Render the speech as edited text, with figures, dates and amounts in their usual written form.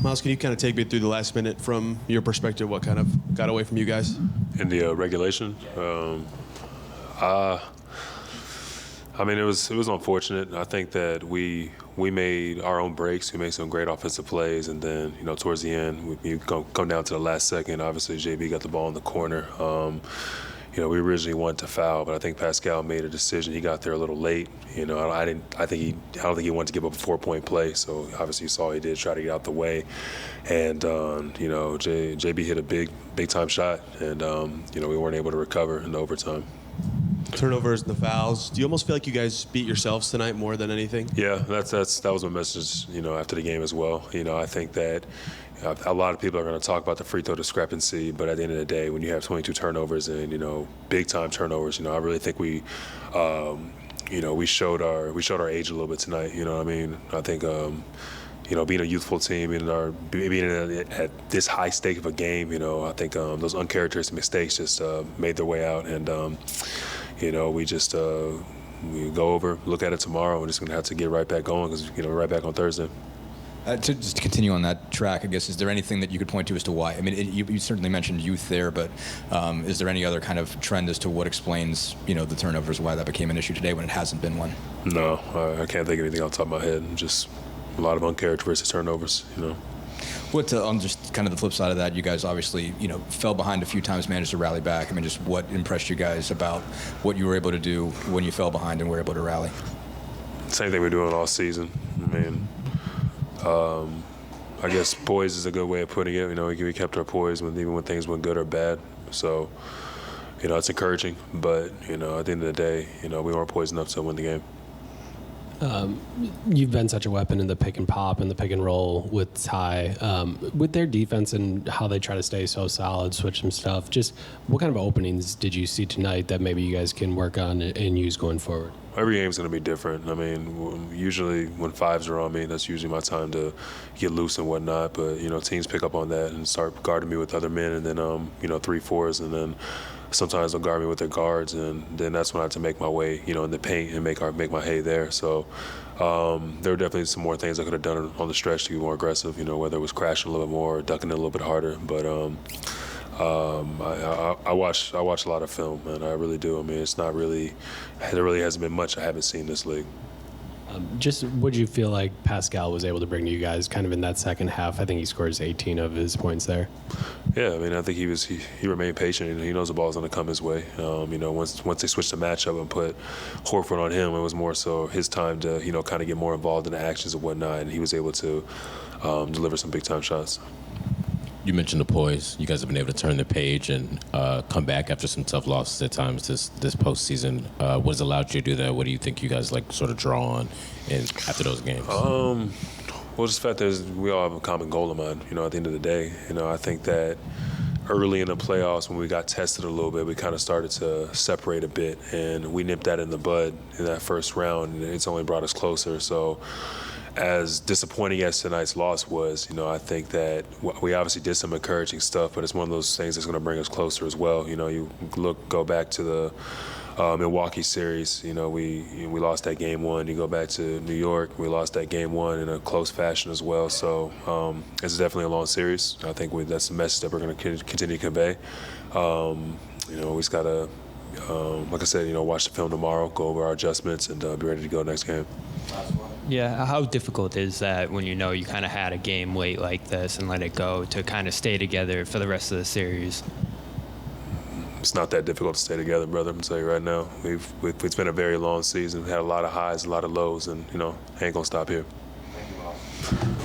Myles, can you kind of take me through the last minute from your perspective? What kind of got away from you guys? In the regulation? I mean, it was unfortunate. I think that we made our own breaks. We made some great offensive plays, and then towards the end, we come down to the last second. Obviously, JB got the ball in the corner. We originally wanted to foul, but I think Pascal made a decision. He got there a little late. I don't think he wanted to give up a 4-point play. So obviously, you saw he did try to get out the way, and JB hit a big time shot, and we weren't able to recover in the overtime. Turnovers and the fouls. Do you almost feel like you guys beat yourselves tonight more than anything? Yeah, that was my message, after the game as well. I think that a lot of people are going to talk about the free throw discrepancy, but at the end of the day, when you have 22 turnovers and big time turnovers, I really think we showed our age a little bit tonight. You know what I mean? I think being a youthful team, being at this high stake of a game, I think those uncharacteristic mistakes just made their way out, and we just we go over, look at it tomorrow. We're just going to have to get right back going because we're right back on Thursday. To just continue on that track, I guess, is there anything that you could point to as to why? I mean, you certainly mentioned youth there, but is there any other kind of trend as to what explains, the turnovers, why that became an issue today when it hasn't been one? No, I can't think of anything off the top of my head. Just a lot of uncharacteristic turnovers, What on just kind of the flip side of that, you guys obviously, fell behind a few times, managed to rally back. I mean, just what impressed you guys about what you were able to do when you fell behind and were able to rally? Same thing we're doing all season. I mean, I guess poise is a good way of putting it. We kept our poise even when things went good or bad. So, it's encouraging. But, at the end of the day, we weren't poised enough to win the game. You've been such a weapon in the pick and pop and the pick and roll with Ty. With their defense and how they try to stay so solid, switch some stuff, just what kind of openings did you see tonight that maybe you guys can work on and use going forward? Every game's going to be different. I mean, usually when fives are on me, that's usually my time to get loose and whatnot. But, teams pick up on that and start guarding me with other men, and then, 3-4s, and then sometimes they'll guard me with their guards, and then that's when I have to make my way, in the paint and make my hay there. So there were definitely some more things I could have done on the stretch to be more aggressive, whether it was crashing a little bit more or ducking it a little bit harder. But I watch a lot of film, and I really do. I mean, there really hasn't been much I haven't seen this league. Just what did you feel like Pascal was able to bring to you guys kind of in that second half? I think he scores 18 of his points there. Yeah, I mean, I think he remained patient, and he knows the ball's going to come his way. Once they switched the matchup and put Horford on him, it was more so his time to, kind of get more involved in the actions and whatnot, and he was able to deliver some big-time shots. You mentioned the poise. You guys have been able to turn the page and come back after some tough losses at times this postseason. What has allowed you to do that? What do you think you guys sort of draw on after those games? Well, just the fact that we all have a common goal in mind. At the end of the day, I think that early in the playoffs when we got tested a little bit, we kind of started to separate a bit, and we nipped that in the bud in that first round, and it's only brought us closer. So as disappointing as tonight's loss was, I think that we obviously did some encouraging stuff, but it's one of those things that's going to bring us closer as well. You go back to the Milwaukee series. We lost that game one. You go back to New York, we lost that game one in a close fashion as well. So it's definitely a long series. I think that's the message that we're going to continue to convey. We just got to, like I said, watch the film tomorrow, go over our adjustments, and be ready to go next game. Yeah, how difficult is that when you kind of had a game late like this and let it go to kind of stay together for the rest of the series? It's not that difficult to stay together, brother. I'm telling you right now. It's been a very long season. We've had a lot of highs, a lot of lows, and ain't gonna stop here. Thank you, Myles.